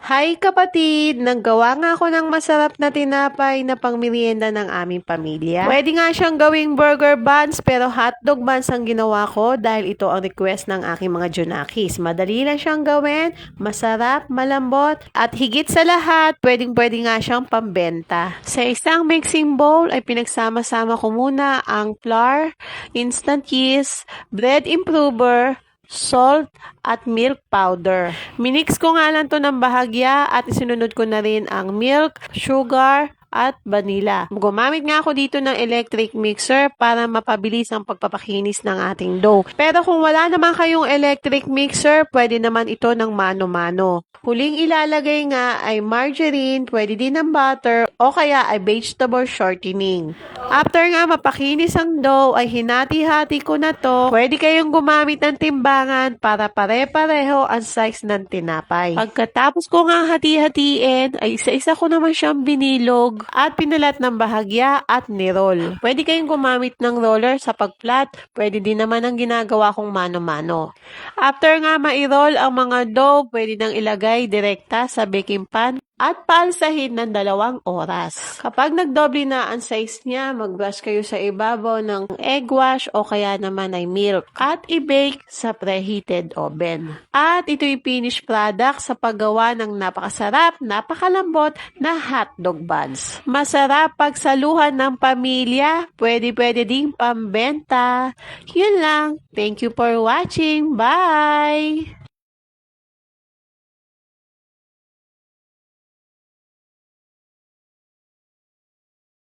Hi kapatid! Naggawa nga ako ng masarap na tinapay na pangmerienda ng aming pamilya. Pwede nga siyang gawing burger buns pero hotdog buns ang ginawa ko dahil ito ang request ng aking mga junakis. Madali lang siyang gawin, masarap, malambot, at higit sa lahat, pwede nga siyang pambenta. Sa isang mixing bowl ay pinagsama-sama ko muna ang flour, instant yeast, bread improver, salt, at milk powder. Minix ko nga lang to ng bahagya at isinunod ko na rin ang milk, sugar, at vanilla. Gumamit nga ako dito ng electric mixer para mapabilis ang pagpapakinis ng ating dough. Pero kung wala naman kayong electric mixer, pwede naman ito ng mano-mano. Huling ilalagay nga ay margarine, pwede din ng butter, o kaya ay vegetable shortening. After nga mapakinis ang dough, ay hinati-hati ko na to. Pwede kayong gumamit ng timbangan para pare-pareho ang size ng tinapay. Pagkatapos ko nga hati-hatiin, ay isa-isa ko naman siyang binilog at pinalat ng bahagya at nirol. Pwede kayong gumamit ng roller sa pagplat. Pwede din naman ang ginagawa kong mano-mano. After nga mairol ang mga dough, pwede nang ilagay direkta sa baking pan at paalsahin ng 2 oras. Kapag nagdoble na ang size niya, mag-brush kayo sa ibabaw ng egg wash o kaya naman ay milk at i-bake sa preheated oven. At ito'y finished product sa paggawa ng napakasarap, napakalambot na hotdog buns. Masarap pagsaluhan ng pamilya, pwede ding pambenta. Yun lang. Thank you for watching. Bye!